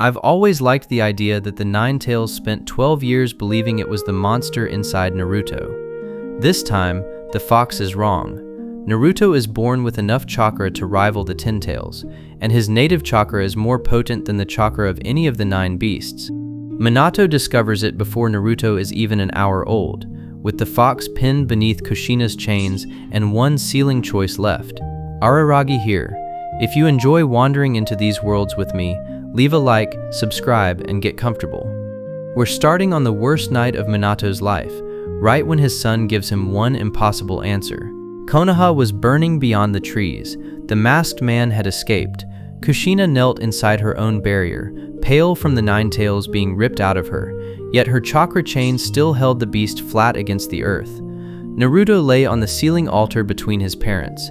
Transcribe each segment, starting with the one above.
I've always liked the idea that the Nine Tails spent 12 years believing it was the monster inside Naruto. This time, the fox is wrong. Naruto is born with enough chakra to rival the Ten Tails, and his native chakra is more potent than the chakra of any of the 9 beasts. Minato discovers it before Naruto is even an hour old, with the fox pinned beneath Kushina's chains and one sealing choice left. Araragi here. If you enjoy wandering into these worlds with me, leave a like, subscribe, and get comfortable. We're starting on the worst night of Minato's life, right when his son gives him one impossible answer. Konoha was burning beyond the trees. The masked man had escaped. Kushina knelt inside her own barrier, pale from the 9 tails being ripped out of her, yet her chakra chain still held the beast flat against the earth. Naruto lay on the ceiling altar between his parents.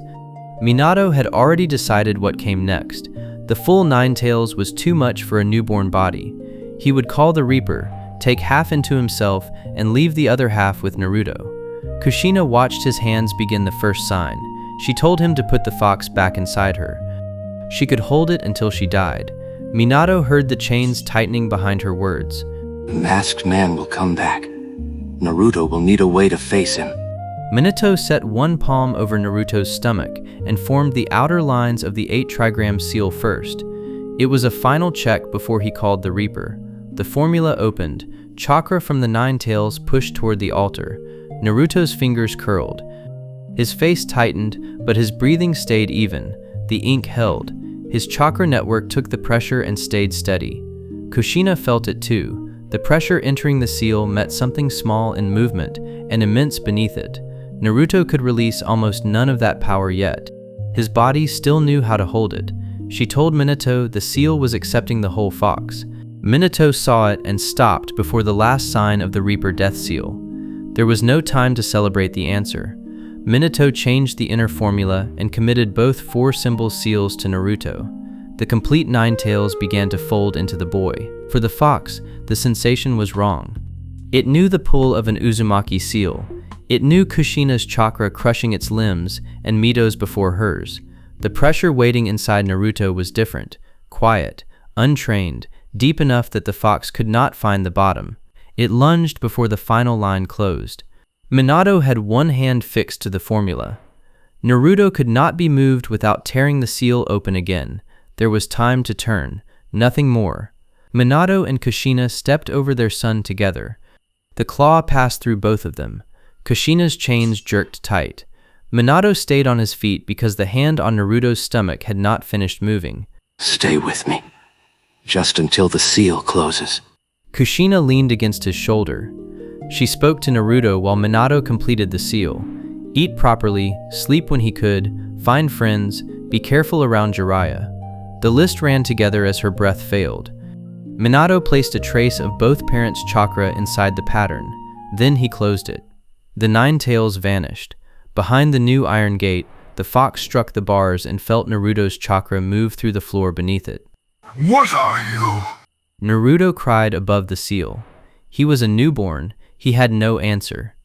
Minato had already decided what came next. The full 9 tails was too much for a newborn body. He would call the Reaper, take half into himself, and leave the other half with Naruto. Kushina watched his hands begin the first sign. She told him to put the fox back inside her. She could hold it until she died. Minato heard the chains tightening behind her words. The masked man will come back. Naruto will need a way to face him. Minato set one palm over Naruto's stomach and formed the outer lines of the 8 trigram seal first. It was a final check before he called the Reaper. The formula opened. Chakra from the 9 tails pushed toward the altar. Naruto's fingers curled. His face tightened, but his breathing stayed even. The ink held. His chakra network took the pressure and stayed steady. Kushina felt it too. The pressure entering the seal met something small in movement and immense beneath it. Naruto could release almost none of that power yet. His body still knew how to hold it. She told Minato the seal was accepting the whole fox. Minato saw it and stopped before the last sign of the Reaper death seal. There was no time to celebrate the answer. Minato changed the inner formula and committed both 4 symbol seals to Naruto. The complete 9 tails began to fold into the boy. For the fox, the sensation was wrong. It knew the pull of an Uzumaki seal. It knew Kushina's chakra crushing its limbs and Mito's before hers. The pressure waiting inside Naruto was different, quiet, untrained, deep enough that the fox could not find the bottom. It lunged before the final line closed. Minato had one hand fixed to the formula. Naruto could not be moved without tearing the seal open again. There was time to turn, nothing more. Minato and Kushina stepped over their son together. The claw passed through both of them. Kushina's chains jerked tight. Minato stayed on his feet because the hand on Naruto's stomach had not finished moving. Stay with me, just until the seal closes. Kushina leaned against his shoulder. She spoke to Naruto while Minato completed the seal. Eat properly, sleep when he could, find friends, be careful around Jiraiya. The list ran together as her breath failed. Minato placed a trace of both parents' chakra inside the pattern. Then he closed it. The 9 tails vanished. Behind the new iron gate, the fox struck the bars and felt Naruto's chakra move through the floor beneath it. What are you? Naruto cried above the seal. He was a newborn. He had no answer.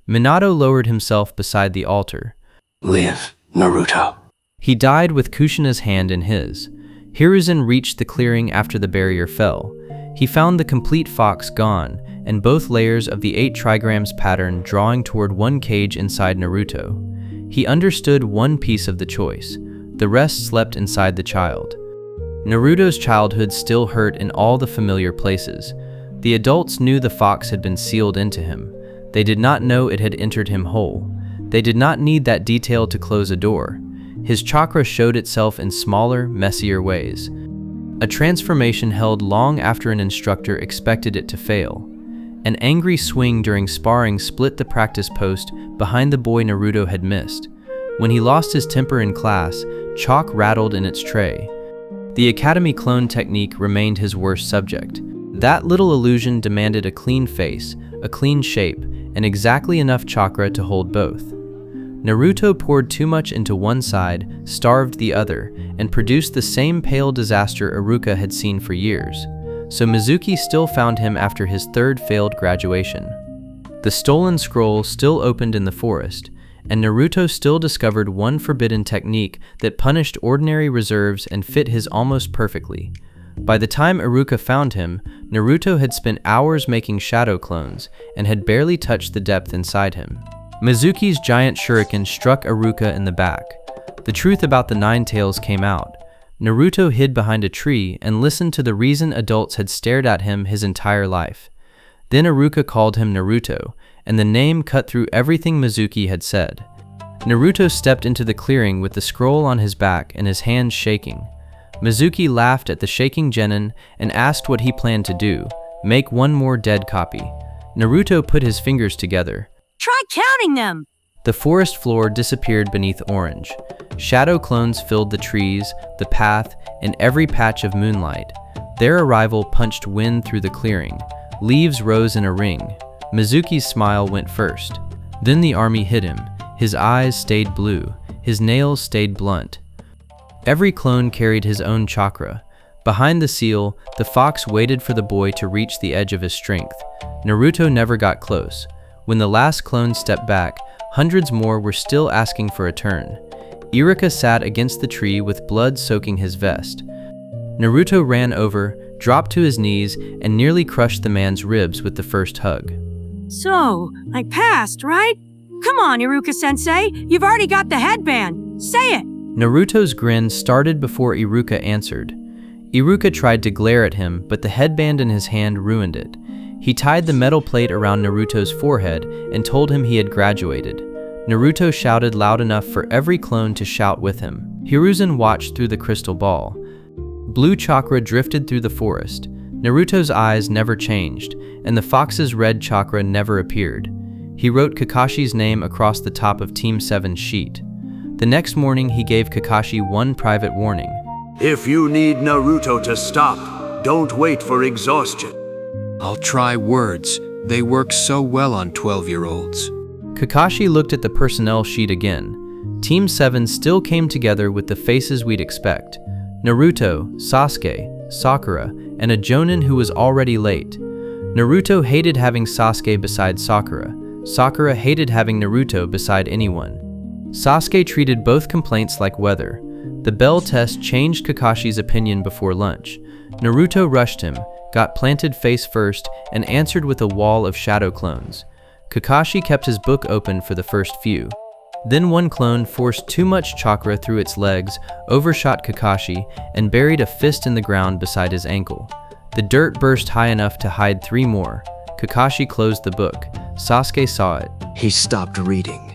Minato lowered himself beside the altar. Live, Naruto. He died with Kushina's hand in his. Hiruzen reached the clearing after the barrier fell. He found the complete fox gone, and both layers of the 8 trigrams pattern drawing toward one cage inside Naruto. He understood one piece of the choice. The rest slept inside the child. Naruto's childhood still hurt in all the familiar places. The adults knew the fox had been sealed into him. They did not know it had entered him whole. They did not need that detail to close a door. His chakra showed itself in smaller, messier ways. A transformation held long after an instructor expected it to fail. An angry swing during sparring split the practice post behind the boy Naruto had missed. When he lost his temper in class, chalk rattled in its tray. The academy clone technique remained his worst subject. That little illusion demanded a clean face, a clean shape, and exactly enough chakra to hold both. Naruto poured too much into one side, starved the other, and produced the same pale disaster Iruka had seen for years. So Mizuki still found him after his 3rd failed graduation. The stolen scroll still opened in the forest, and Naruto still discovered one forbidden technique that punished ordinary reserves and fit his almost perfectly. By the time Iruka found him, Naruto had spent hours making shadow clones and had barely touched the depth inside him. Mizuki's giant shuriken struck Iruka in the back. The truth about the Nine Tails came out. Naruto hid behind a tree and listened to the reason adults had stared at him his entire life. Then Iruka called him Naruto, and the name cut through everything Mizuki had said. Naruto stepped into the clearing with the scroll on his back and his hands shaking. Mizuki laughed at the shaking genin and asked what he planned to do, make one more dead copy. Naruto put his fingers together. Try counting them! The forest floor disappeared beneath orange. Shadow clones filled the trees, the path, and every patch of moonlight. Their arrival punched wind through the clearing. Leaves rose in a ring. Mizuki's smile went first. Then the army hit him. His eyes stayed blue. His nails stayed blunt. Every clone carried his own chakra. Behind the seal, the fox waited for the boy to reach the edge of his strength. Naruto never got close. When the last clone stepped back, hundreds more were still asking for a turn. Iruka sat against the tree with blood soaking his vest. Naruto ran over, dropped to his knees, and nearly crushed the man's ribs with the first hug. So, I passed, right? Come on, Iruka-sensei, you've already got the headband. Say it! Naruto's grin started before Iruka answered. Iruka tried to glare at him, but the headband in his hand ruined it. He tied the metal plate around Naruto's forehead and told him he had graduated. Naruto shouted loud enough for every clone to shout with him. Hiruzen watched through the crystal ball. Blue chakra drifted through the forest. Naruto's eyes never changed, and the fox's red chakra never appeared. He wrote Kakashi's name across the top of Team 7's sheet. The next morning, he gave Kakashi one private warning. If you need Naruto to stop, don't wait for exhaustion. I'll try words. They work so well on 12-year-olds. Kakashi looked at the personnel sheet again. Team 7 still came together with the faces we'd expect. Naruto, Sasuke, Sakura, and a Jonin who was already late. Naruto hated having Sasuke beside Sakura. Sakura hated having Naruto beside anyone. Sasuke treated both complaints like weather. The bell test changed Kakashi's opinion before lunch. Naruto rushed him, got planted face first, and answered with a wall of shadow clones. Kakashi kept his book open for the first few. Then one clone forced too much chakra through its legs, overshot Kakashi, and buried a fist in the ground beside his ankle. The dirt burst high enough to hide 3 more. Kakashi closed the book. Sasuke saw it. He stopped reading.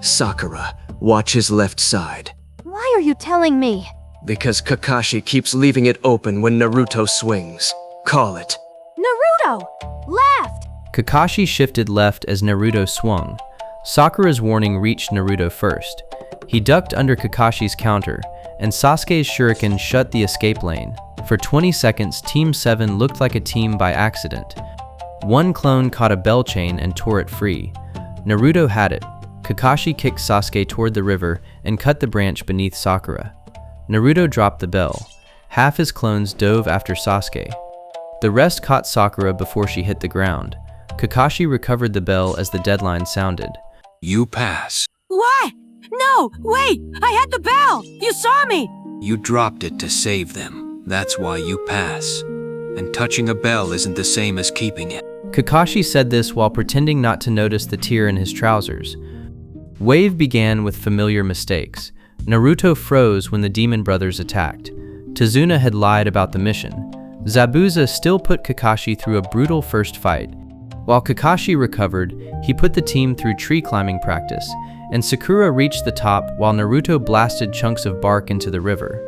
Sakura, watch his left side. Why are you telling me? Because Kakashi keeps leaving it open when Naruto swings. Call it. Naruto! Left! Kakashi shifted left as Naruto swung. Sakura's warning reached Naruto first. He ducked under Kakashi's counter, and Sasuke's shuriken shut the escape lane. For 20 seconds, Team 7 looked like a team by accident. One clone caught a bell chain and tore it free. Naruto had it. Kakashi kicked Sasuke toward the river and cut the branch beneath Sakura. Naruto dropped the bell. Half his clones dove after Sasuke. The rest caught Sakura before she hit the ground. Kakashi recovered the bell as the deadline sounded. You pass. What? No, wait! I had the bell! You saw me! You dropped it to save them. That's why you pass. And touching a bell isn't the same as keeping it. Kakashi said this while pretending not to notice the tear in his trousers. Wave began with familiar mistakes. Naruto froze when the demon brothers attacked. Tazuna had lied about the mission. Zabuza still put Kakashi through a brutal first fight. While Kakashi recovered, he put the team through tree climbing practice, and Sakura reached the top while Naruto blasted chunks of bark into the river.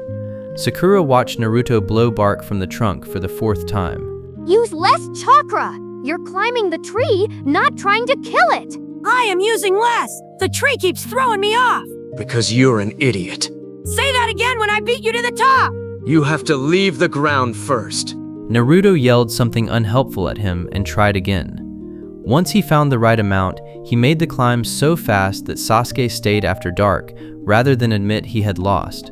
Sakura watched Naruto blow bark from the trunk for the 4th time. Use less chakra! You're climbing the tree, not trying to kill it! I am using less! The tree keeps throwing me off! Because you're an idiot. Say that again when I beat you to the top! You have to leave the ground first. Naruto yelled something unhelpful at him and tried again. Once he found the right amount, he made the climb so fast that Sasuke stayed after dark, rather than admit he had lost.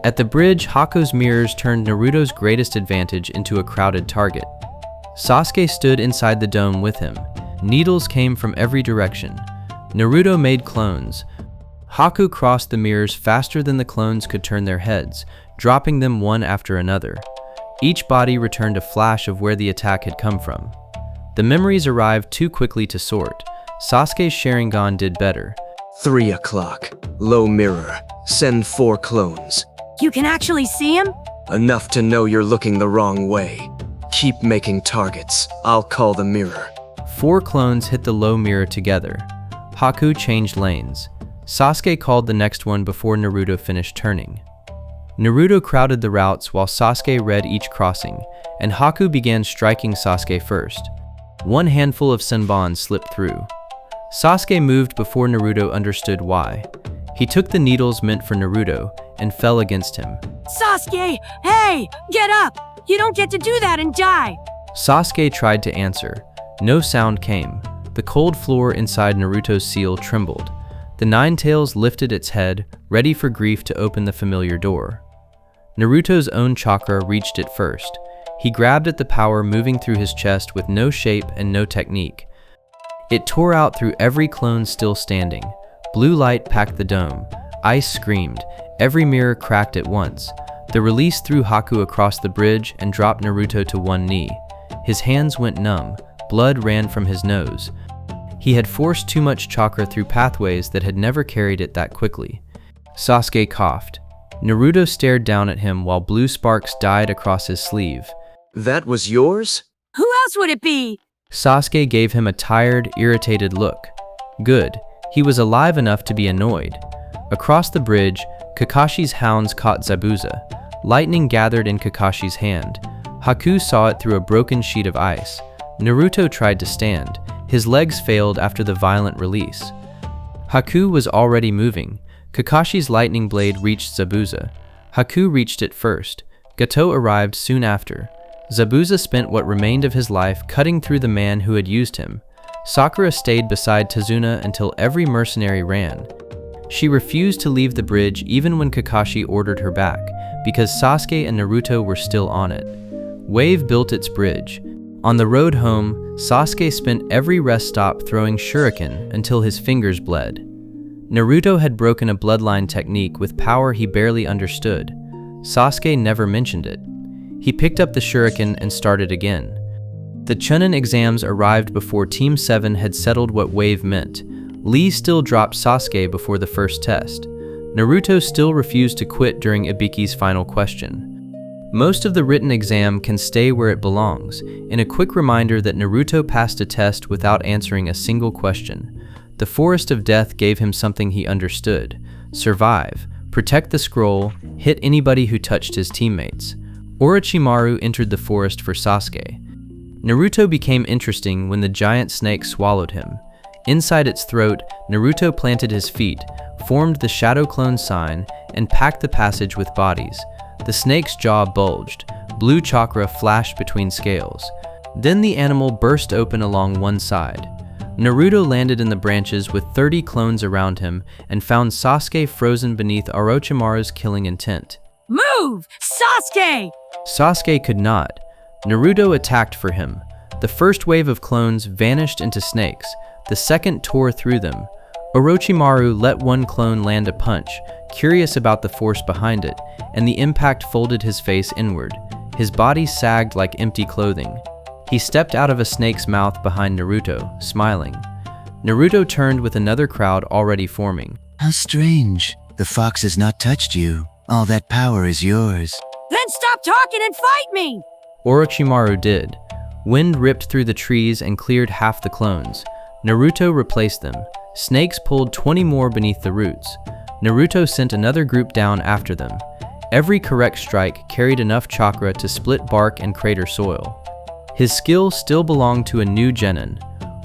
At the bridge, Haku's mirrors turned Naruto's greatest advantage into a crowded target. Sasuke stood inside the dome with him. Needles came from every direction. Naruto made clones. Haku crossed the mirrors faster than the clones could turn their heads, dropping them one after another. Each body returned a flash of where the attack had come from. The memories arrived too quickly to sort. Sasuke's Sharingan did better. 3 o'clock. Low mirror. Send 4 clones. You can actually see him? Enough to know you're looking the wrong way. Keep making targets. I'll call the mirror. 4 clones hit the low mirror together. Haku changed lanes. Sasuke called the next one before Naruto finished turning. Naruto crowded the routes while Sasuke read each crossing, and Haku began striking Sasuke first. One handful of Senbon slipped through. Sasuke moved before Naruto understood why. He took the needles meant for Naruto and fell against him. Sasuke, hey, get up! You don't get to do that and die! Sasuke tried to answer. No sound came. The cold floor inside Naruto's seal trembled. The Nine-Tails lifted its head, ready for grief to open the familiar door. Naruto's own chakra reached it first. He grabbed at the power moving through his chest with no shape and no technique. It tore out through every clone still standing. Blue light packed the dome. Ice screamed. Every mirror cracked at once. The release threw Haku across the bridge and dropped Naruto to one knee. His hands went numb. Blood ran from his nose. He had forced too much chakra through pathways that had never carried it that quickly. Sasuke coughed. Naruto stared down at him while blue sparks died across his sleeve. That was yours? Who else would it be? Sasuke gave him a tired, irritated look. Good. He was alive enough to be annoyed. Across the bridge, Kakashi's hounds caught Zabuza. Lightning gathered in Kakashi's hand. Haku saw it through a broken sheet of ice. Naruto tried to stand. His legs failed after the violent release. Haku was already moving. Kakashi's lightning blade reached Zabuza. Haku reached it first. Gato arrived soon after. Zabuza spent what remained of his life cutting through the man who had used him. Sakura stayed beside Tazuna until every mercenary ran. She refused to leave the bridge even when Kakashi ordered her back, because Sasuke and Naruto were still on it. Wave built its bridge. On the road home, Sasuke spent every rest stop throwing shuriken until his fingers bled. Naruto had broken a bloodline technique with power he barely understood. Sasuke never mentioned it. He picked up the shuriken and started again. The Chunin Exams arrived before Team 7 had settled what Wave meant. Lee still dropped Sasuke before the first test. Naruto still refused to quit during Ibiki's final question. Most of the written exam can stay where it belongs, in a quick reminder that Naruto passed a test without answering a single question. The Forest of Death gave him something he understood: survive, protect the scroll, hit anybody who touched his teammates. Orochimaru entered the forest for Sasuke. Naruto became interesting when the giant snake swallowed him. Inside its throat, Naruto planted his feet, formed the Shadow Clone sign, and packed the passage with bodies. The snake's jaw bulged. Blue chakra flashed between scales. Then the animal burst open along one side. Naruto landed in the branches with 30 clones around him and found Sasuke frozen beneath Orochimaru's killing intent. Move! Sasuke! Sasuke could not. Naruto attacked for him. The first wave of clones vanished into snakes. The second tore through them. Orochimaru let one clone land a punch, curious about the force behind it, and the impact folded his face inward. His body sagged like empty clothing. He stepped out of a snake's mouth behind Naruto, smiling. Naruto turned with another crowd already forming. How strange. The fox has not touched you. All that power is yours. Then stop talking and fight me! Orochimaru did. Wind ripped through the trees and cleared half the clones. Naruto replaced them. Snakes pulled 20 more beneath the roots. Naruto sent another group down after them. Every correct strike carried enough chakra to split bark and crater soil. His skill still belonged to a new genin.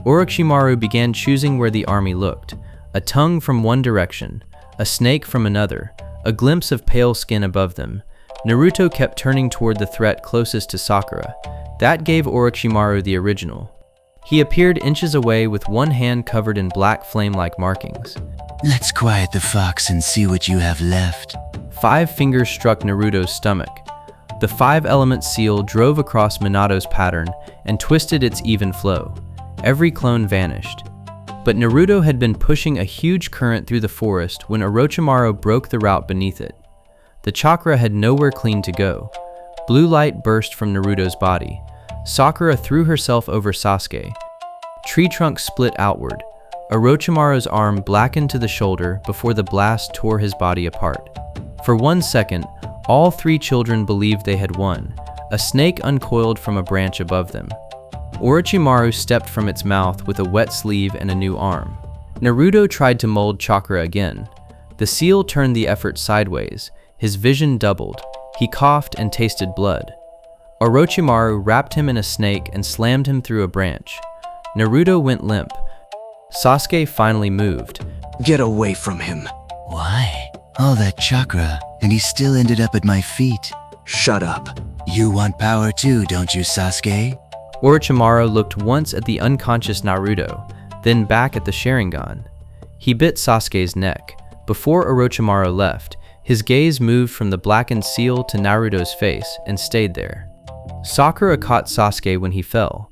Orochimaru began choosing where the army looked. A tongue from one direction, a snake from another, a glimpse of pale skin above them. Naruto kept turning toward the threat closest to Sakura. That gave Orochimaru the original. He appeared inches away with one hand covered in black flame-like markings. Let's quiet the fox and see what you have left. 5 fingers struck Naruto's stomach. The 5-element seal drove across Minato's pattern and twisted its even flow. Every clone vanished. But Naruto had been pushing a huge current through the forest when Orochimaru broke the route beneath it. The chakra had nowhere clean to go. Blue light burst from Naruto's body. Sakura threw herself over Sasuke. Tree trunks split outward. Orochimaru's arm blackened to the shoulder before the blast tore his body apart. For 1 second, all 3 children believed they had won. A snake uncoiled from a branch above them. Orochimaru stepped from its mouth with a wet sleeve and a new arm. Naruto tried to mold Chakra again. The seal turned the effort sideways. His vision doubled. He coughed and tasted blood. Orochimaru wrapped him in a snake and slammed him through a branch. Naruto went limp. Sasuke finally moved. Get away from him. Why? All that chakra, and he still ended up at my feet. Shut up. You want power too, don't you, Sasuke? Orochimaru looked once at the unconscious Naruto, then back at the Sharingan. He bit Sasuke's neck. Before Orochimaru left, his gaze moved from the blackened seal to Naruto's face and stayed there. Sakura caught Sasuke when he fell.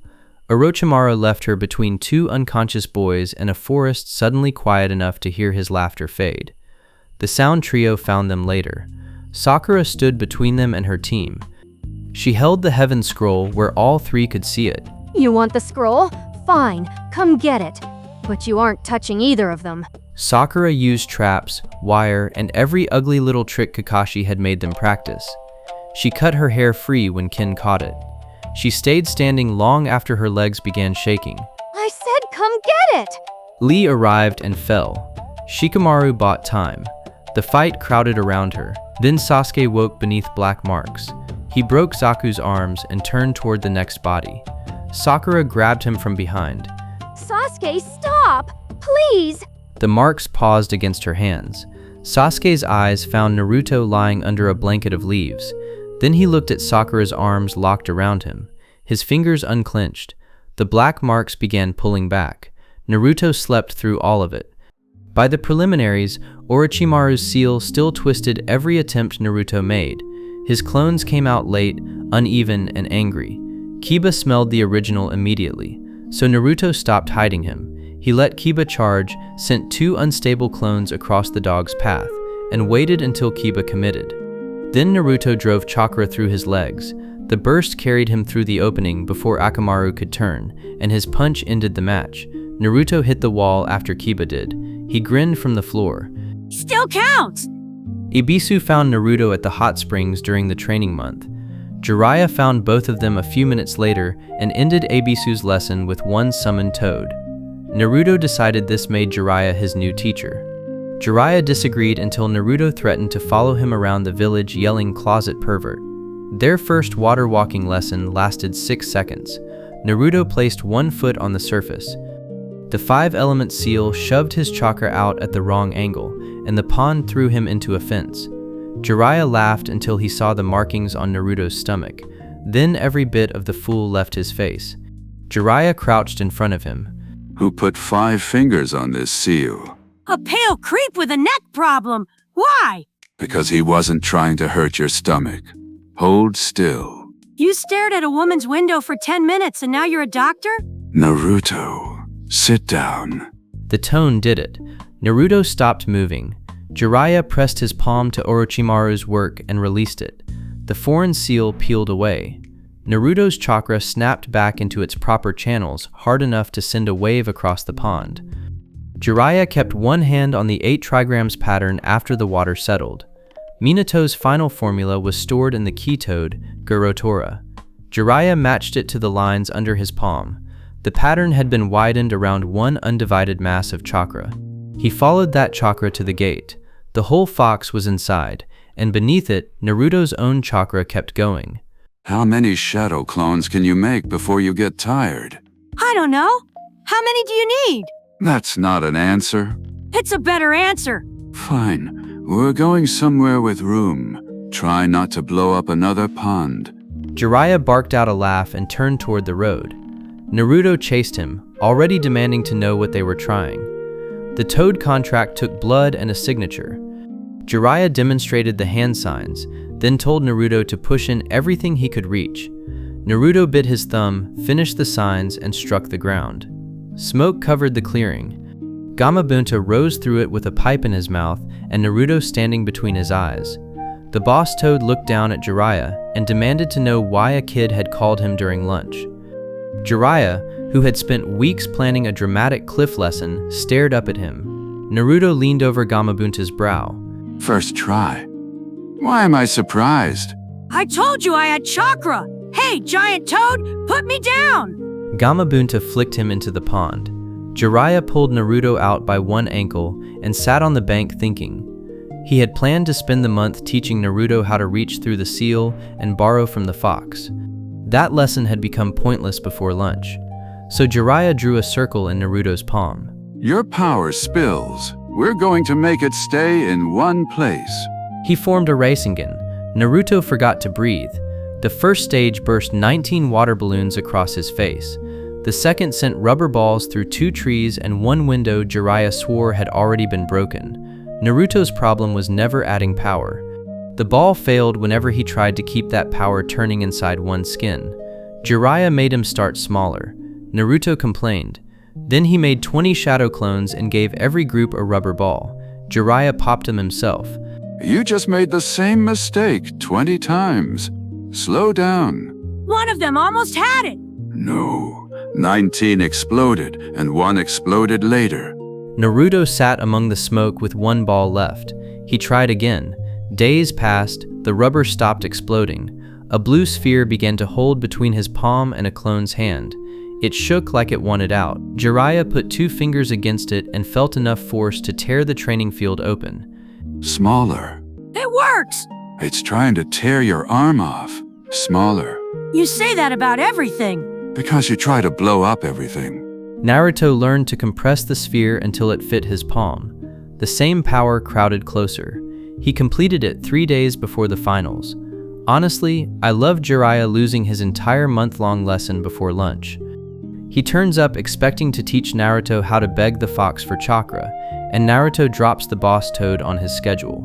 Orochimaru left her between 2 unconscious boys and a forest suddenly quiet enough to hear his laughter fade. The sound trio found them later. Sakura stood between them and her team. She held the Heaven Scroll where all 3 could see it. You want the scroll? Fine, come get it. But you aren't touching either of them. Sakura used traps, wire, and every ugly little trick Kakashi had made them practice. She cut her hair free when Ken caught it. She stayed standing long after her legs began shaking. I said come get it! Lee arrived and fell. Shikamaru bought time. The fight crowded around her. Then Sasuke woke beneath black marks. He broke Zaku's arms and turned toward the next body. Sakura grabbed him from behind. Sasuke, stop! Please! The marks paused against her hands. Sasuke's eyes found Naruto lying under a blanket of leaves. Then he looked at Sakura's arms locked around him. His fingers unclenched. The black marks began pulling back. Naruto slept through all of it. By the preliminaries, Orochimaru's seal still twisted every attempt Naruto made. His clones came out late, uneven, and angry. Kiba smelled the original immediately, so Naruto stopped hiding him. He let Kiba charge, sent 2 unstable clones across the dog's path, and waited until Kiba committed. Then Naruto drove Chakra through his legs. The burst carried him through the opening before Akamaru could turn, and his punch ended the match. Naruto hit the wall after Kiba did. He grinned from the floor. Still counts! Ibisu found Naruto at the hot springs during the training month. Jiraiya found both of them a few minutes later and ended Ibisu's lesson with 1 summoned toad. Naruto decided this made Jiraiya his new teacher. Jiraiya disagreed until Naruto threatened to follow him around the village yelling "closet pervert." Their first water walking lesson lasted 6 seconds. Naruto placed 1 foot on the surface. The 5-element seal shoved his chakra out at the wrong angle, and the pond threw him into a fence. Jiraiya laughed until he saw the markings on Naruto's stomach. Then every bit of the fool left his face. Jiraiya crouched in front of him. Who put 5 fingers on this seal? A pale creep with a neck problem. Why? Because he wasn't trying to hurt your stomach. Hold still. You stared at a woman's window for 10 minutes and now you're a doctor? Naruto, sit down. The tone did it. Naruto stopped moving. Jiraiya pressed his palm to Orochimaru's work and released it. The foreign seal peeled away. Naruto's chakra snapped back into its proper channels, hard enough to send a wave across the pond. Jiraiya kept 1 hand on the 8 trigrams pattern after the water settled. Minato's final formula was stored in the key toad, Gurotora. Jiraiya matched it to the lines under his palm. The pattern had been widened around 1 undivided mass of chakra. He followed that chakra to the gate. The whole fox was inside, and beneath it, Naruto's own chakra kept going. How many shadow clones can you make before you get tired? I don't know. How many do you need? That's not an answer. It's a better answer. Fine. We're going somewhere with room. Try not to blow up another pond. Jiraiya barked out a laugh and turned toward the road. Naruto chased him, already demanding to know what they were trying. The toad contract took blood and a signature. Jiraiya demonstrated the hand signs, then told Naruto to push in everything he could reach. Naruto bit his thumb, finished the signs, and struck the ground. Smoke covered the clearing. Gamabunta rose through it with a pipe in his mouth and Naruto standing between his eyes. The boss toad looked down at Jiraiya and demanded to know why a kid had called him during lunch. Jiraiya, who had spent weeks planning a dramatic cliff lesson, stared up at him. Naruto leaned over Gamabunta's brow. First try. Why am I surprised? I told you I had chakra! Hey, giant toad, put me down! Gamabunta flicked him into the pond. Jiraiya pulled Naruto out by one ankle and sat on the bank thinking. He had planned to spend the month teaching Naruto how to reach through the seal and borrow from the fox. That lesson had become pointless before lunch, so Jiraiya drew a circle in Naruto's palm. Your power spills. We're going to make it stay in one place. He formed a Rasengan. Naruto forgot to breathe. The first stage burst 19 water balloons across his face. The second sent rubber balls through 2 trees and 1 window Jiraiya swore had already been broken. Naruto's problem was never adding power. The ball failed whenever he tried to keep that power turning inside one skin. Jiraiya made him start smaller. Naruto complained. Then he made 20 shadow clones and gave every group a rubber ball. Jiraiya popped them himself. You just made the same mistake 20 times. Slow down. One of them almost had it! No. 19 exploded, and 1 exploded later. Naruto sat among the smoke with 1 ball left. He tried again. Days passed, the rubber stopped exploding. A blue sphere began to hold between his palm and a clone's hand. It shook like it wanted out. Jiraiya put 2 fingers against it and felt enough force to tear the training field open. Smaller. It works! It's trying to tear your arm off. Smaller. You say that about everything. Because you try to blow up everything. Naruto learned to compress the sphere until it fit his palm. The same power crowded closer. He completed it 3 days before the finals. Honestly, I love Jiraiya losing his entire month-long lesson before lunch. He turns up expecting to teach Naruto how to beg the fox for chakra, and Naruto drops the boss toad on his schedule.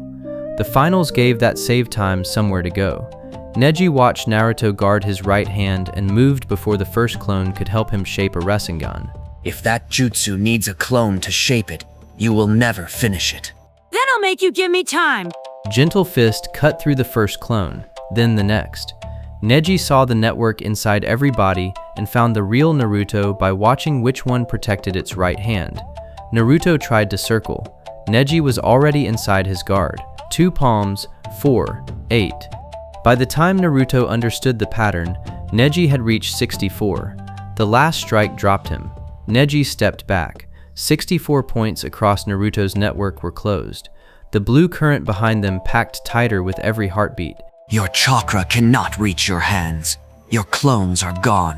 The finals gave that save time somewhere to go. Neji watched Naruto guard his right hand and moved before the first clone could help him shape a Rasengan. If that jutsu needs a clone to shape it, you will never finish it. Then I'll make you give me time. Gentle Fist cut through the first clone, then the next. Neji saw the network inside every body and found the real Naruto by watching which one protected its right hand. Naruto tried to circle. Neji was already inside his guard. 2 palms, 4, 8. By the time Naruto understood the pattern, Neji had reached 64. The last strike dropped him. Neji stepped back. 64 points across Naruto's network were closed. The blue current behind them packed tighter with every heartbeat. Your chakra cannot reach your hands. Your clones are gone.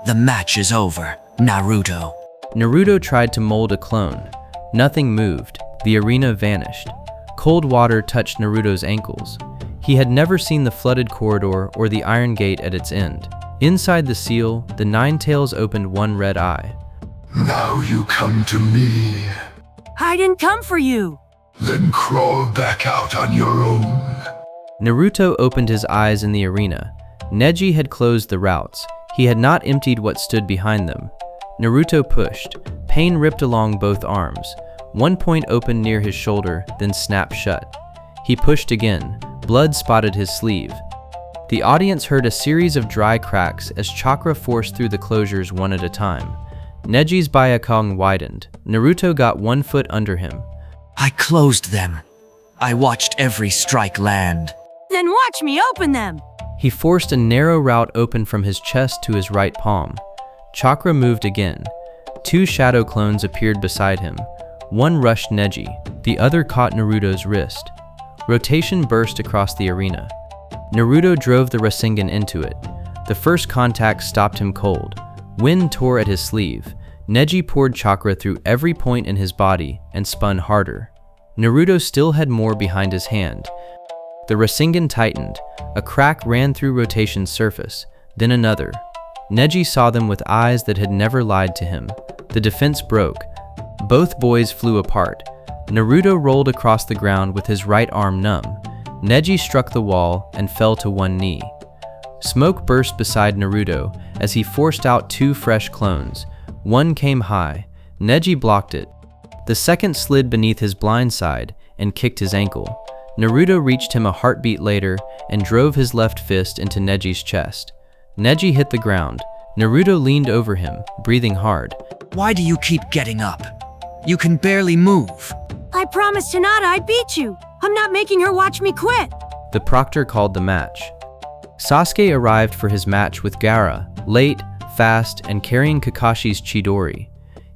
The match is over, Naruto. Naruto tried to mold a clone. Nothing moved. The arena vanished. Cold water touched Naruto's ankles. He had never seen the flooded corridor or the iron gate at its end. Inside the seal, the 9 tails opened 1 red eye. Now you come to me. I didn't come for you. Then crawl back out on your own. Naruto opened his eyes in the arena. Neji had closed the routes. He had not emptied what stood behind them. Naruto pushed. Pain ripped along both arms. 1 point opened near his shoulder, then snapped shut. He pushed again. Blood spotted his sleeve. The audience heard a series of dry cracks as chakra forced through the closures one at a time. Neji's Byakugan widened. Naruto got 1 foot under him. I closed them. I watched every strike land. Then watch me open them. He forced a narrow route open from his chest to his right palm. Chakra moved again. 2 shadow clones appeared beside him. One rushed Neji, the other caught Naruto's wrist. Rotation burst across the arena. Naruto drove the Rasengan into it. The first contact stopped him cold. Wind tore at his sleeve. Neji poured chakra through every point in his body and spun harder. Naruto still had more behind his hand. The Rasengan tightened. A crack ran through Rotation's surface, then another. Neji saw them with eyes that had never lied to him. The defense broke. Both boys flew apart. Naruto rolled across the ground with his right arm numb. Neji struck the wall and fell to one knee. Smoke burst beside Naruto as he forced out 2 fresh clones. One came high. Neji blocked it. The second slid beneath his blind side and kicked his ankle. Naruto reached him a heartbeat later and drove his left fist into Neji's chest. Neji hit the ground. Naruto leaned over him, breathing hard. Why do you keep getting up? You can barely move. I promised Hinata I'd beat you. I'm not making her watch me quit. The proctor called the match. Sasuke arrived for his match with Gaara, late, fast, and carrying Kakashi's Chidori.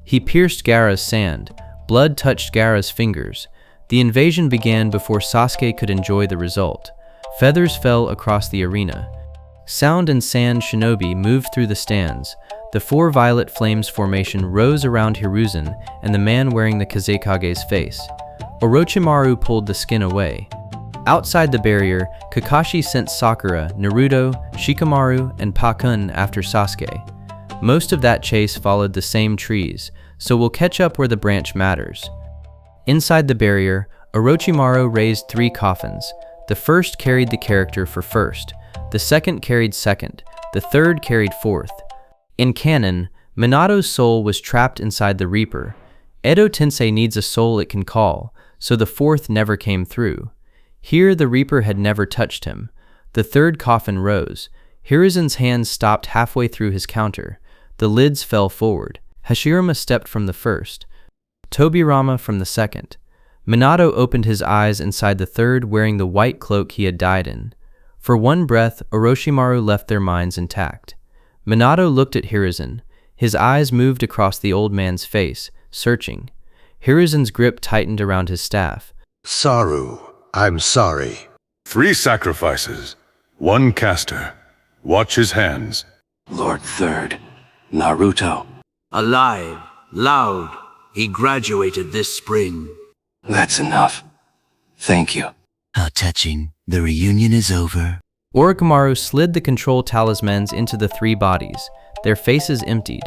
He pierced Gaara's sand. Blood touched Gaara's fingers. The invasion began before Sasuke could enjoy the result. Feathers fell across the arena. Sound and Sand Shinobi moved through the stands. The four violet flames formation rose around Hiruzen and the man wearing the Kazekage's face. Orochimaru pulled the skin away. Outside the barrier, Kakashi sent Sakura, Naruto, Shikamaru, and Pakun after Sasuke. Most of that chase followed the same trees, so we'll catch up where the branch matters. Inside the barrier, Orochimaru raised 3 coffins. The first carried the character for first, the second carried second, the third carried fourth. In canon, Minato's soul was trapped inside the Reaper. Edo Tensei needs a soul it can call, so the fourth never came through. Here the Reaper had never touched him. The third coffin rose. Hiruzen's hands stopped halfway through his counter. The lids fell forward. Hashirama stepped from the first. Tobirama from the second. Minato opened his eyes inside the third wearing the white cloak he had died in. For one breath, Orochimaru left their minds intact. Minato looked at Hiruzen. His eyes moved across the old man's face, searching. Hiruzen's grip tightened around his staff. Saru, I'm sorry. 3 sacrifices, 1 caster. Watch his hands. Lord Third, Naruto. Alive, loud. He graduated this spring. That's enough. Thank you. How touching. The reunion is over. Orochimaru slid the control talismans into the 3 bodies, their faces emptied.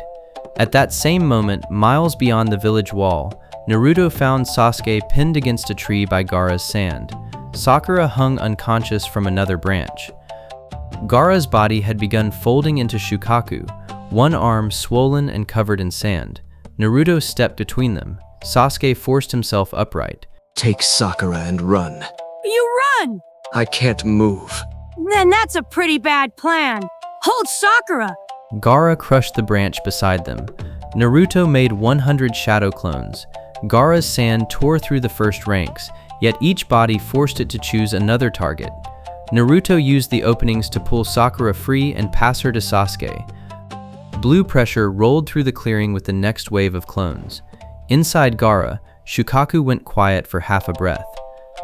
At that same moment, miles beyond the village wall, Naruto found Sasuke pinned against a tree by Gaara's sand. Sakura hung unconscious from another branch. Gaara's body had begun folding into Shukaku, one arm swollen and covered in sand. Naruto stepped between them. Sasuke forced himself upright. Take Sakura and run. You run! I can't move. Then that's a pretty bad plan. Hold Sakura! Gaara crushed the branch beside them. Naruto made 100 shadow clones. Gaara's sand tore through the first ranks, yet each body forced it to choose another target. Naruto used the openings to pull Sakura free and pass her to Sasuke. Blue pressure rolled through the clearing with the next wave of clones. Inside Gaara, Shukaku went quiet for half a breath.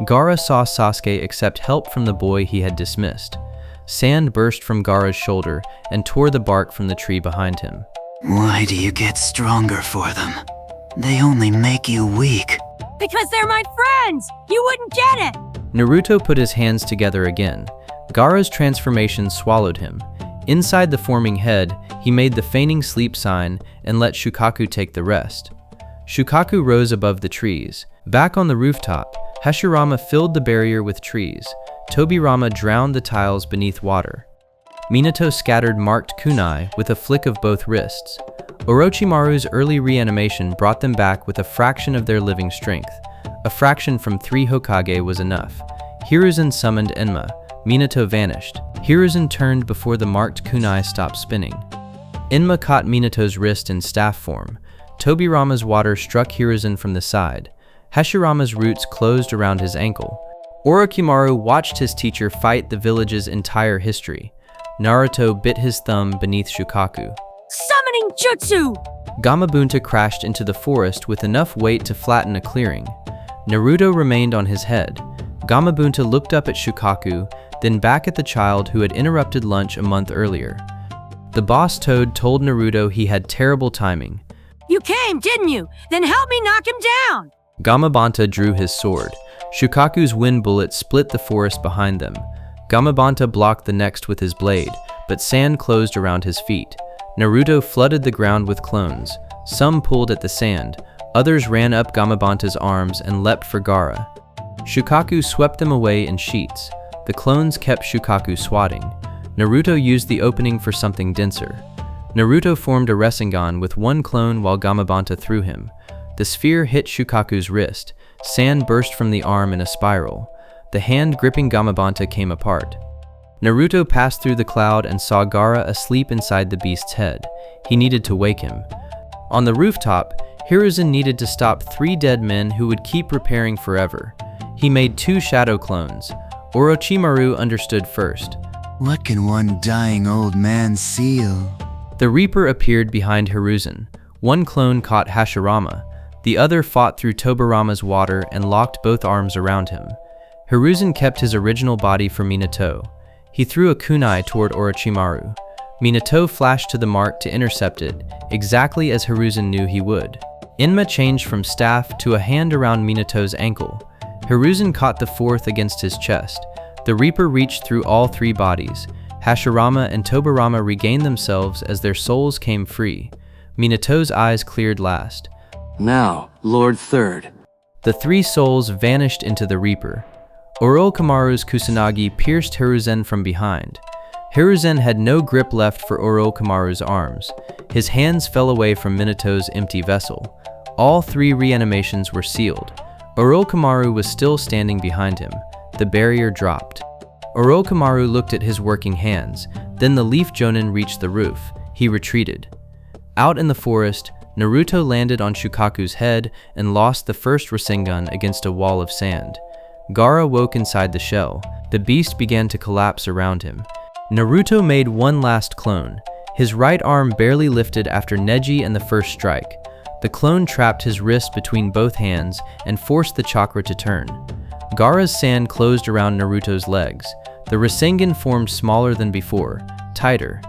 Gaara saw Sasuke accept help from the boy he had dismissed. Sand burst from Gaara's shoulder and tore the bark from the tree behind him. Why do you get stronger for them? They only make you weak. Because they're my friends! You wouldn't get it! Naruto put his hands together again. Gaara's transformation swallowed him. Inside the forming head, he made the feigning sleep sign and let Shukaku take the rest. Shukaku rose above the trees. Back on the rooftop, Hashirama filled the barrier with trees. Tobirama drowned the tiles beneath water. Minato scattered marked kunai with a flick of both wrists. Orochimaru's early reanimation brought them back with a fraction of their living strength. A fraction from 3 Hokage was enough. Hiruzen summoned Enma. Minato vanished. Hiruzen turned before the marked kunai stopped spinning. Enma caught Minato's wrist in staff form. Tobirama's water struck Hiruzen from the side. Hashirama's roots closed around his ankle. Orochimaru watched his teacher fight the village's entire history. Naruto bit his thumb beneath Shukaku. Summoning Jutsu! Gamabunta crashed into the forest with enough weight to flatten a clearing. Naruto remained on his head. Gamabunta looked up at Shukaku, then back at the child who had interrupted lunch a month earlier. The boss toad told Naruto he had terrible timing. You came, didn't you? Then help me knock him down! Gamabunta drew his sword. Shukaku's wind bullet split the forest behind them. Gamabunta blocked the next with his blade, but sand closed around his feet. Naruto flooded the ground with clones. Some pulled at the sand, others ran up Gamabunta's arms and leapt for Gaara. Shukaku swept them away in sheets. The clones kept Shukaku swatting. Naruto used the opening for something denser. Naruto formed a Rasengan with one clone while Gamabunta threw him. The sphere hit Shukaku's wrist. Sand burst from the arm in a spiral. the hand gripping Gamabanta came apart. Naruto passed through the cloud and saw Gaara asleep inside the beast's head. He needed to wake him. On the rooftop, Hiruzen needed to stop 3 dead men who would keep repairing forever. He made 2 shadow clones. Orochimaru understood first. What can one dying old man seal? The Reaper appeared behind Hiruzen. One clone caught Hashirama. The other fought through Tobirama's water and locked both arms around him. Hiruzen kept his original body for Minato. He threw a kunai toward Orochimaru. Minato flashed to the mark to intercept it, exactly as Hiruzen knew he would. Enma changed from staff to a hand around Minato's ankle. Hiruzen caught the 4th against his chest. The Reaper reached through all 3 bodies. Hashirama and Tobirama regained themselves as their souls came free. Minato's eyes cleared last. Now, Lord Third. The 3 souls vanished into the Reaper. Orochimaru's Kusanagi pierced Hiruzen from behind. Hiruzen had no grip left for Orochimaru's arms. His hands fell away from Minato's empty vessel. All 3 reanimations were sealed. Orochimaru was still standing behind him. The barrier dropped. Orochimaru looked at his working hands. Then the Leaf Jonin reached the roof. He retreated. Out in the forest, Naruto landed on Shukaku's head and lost the first Rasengan against a wall of sand. Gaara woke inside the shell. The beast began to collapse around him. Naruto made one last clone. His right arm barely lifted after Neji and the first strike. The clone trapped his wrist between both hands and forced the chakra to turn. Gaara's sand closed around Naruto's legs. The Rasengan formed smaller than before, tighter.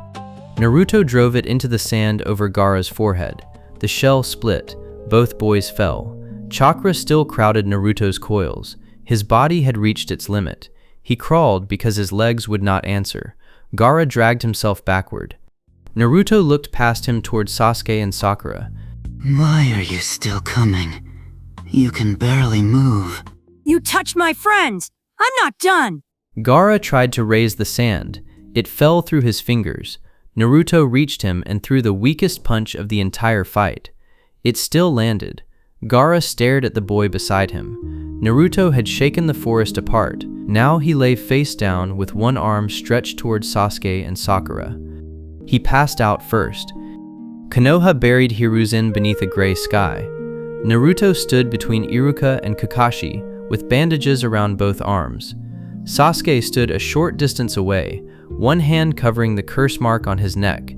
Naruto drove it into the sand over Gaara's forehead. The shell split. Both boys fell. Chakra still crowded Naruto's coils. His body had reached its limit. He crawled because his legs would not answer. Gaara dragged himself backward. Naruto looked past him toward Sasuke and Sakura. Why are you still coming? You can barely move. You touched my friends! I'm not done! Gaara tried to raise the sand. It fell through his fingers. Naruto reached him and threw the weakest punch of the entire fight. It still landed. Gaara stared at the boy beside him. Naruto had shaken the forest apart. Now he lay face down with one arm stretched towards Sasuke and Sakura. He passed out first. Konoha buried Hiruzen beneath a gray sky. Naruto stood between Iruka and Kakashi, with bandages around both arms. Sasuke stood a short distance away, one hand covering the curse mark on his neck.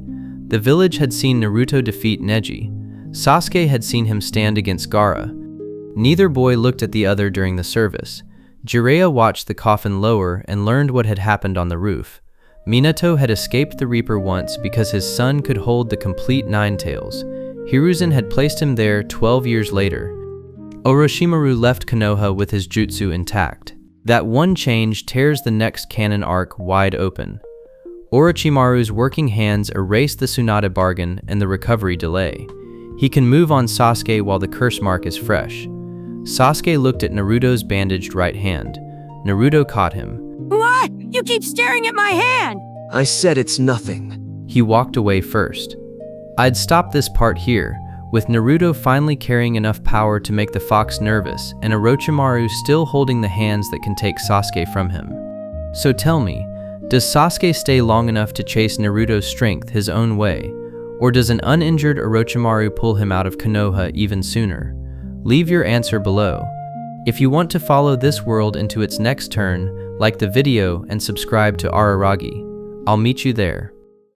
The village had seen Naruto defeat Neji. Sasuke had seen him stand against Gaara. Neither boy looked at the other during the service. Jiraiya watched the coffin lower and learned what had happened on the roof. Minato had escaped the Reaper once because his son could hold the complete Nine Tails. Hiruzen had placed him there 12 years later. Orochimaru left Konoha with his jutsu intact. That one change tears the next canon arc wide open. Orochimaru's working hands erase the Tsunade bargain and the recovery delay. He can move on Sasuke while the curse mark is fresh. Sasuke looked at Naruto's bandaged right hand. Naruto caught him. What? You keep staring at my hand! I said it's nothing. He walked away first. I'd stop this part here, with Naruto finally carrying enough power to make the fox nervous and Orochimaru still holding the hands that can take Sasuke from him. So tell me, does Sasuke stay long enough to chase Naruto's strength his own way, or does an uninjured Orochimaru pull him out of Konoha even sooner? Leave your answer below. If you want to follow this world into its next turn, like the video and subscribe to Araragi. I'll meet you there.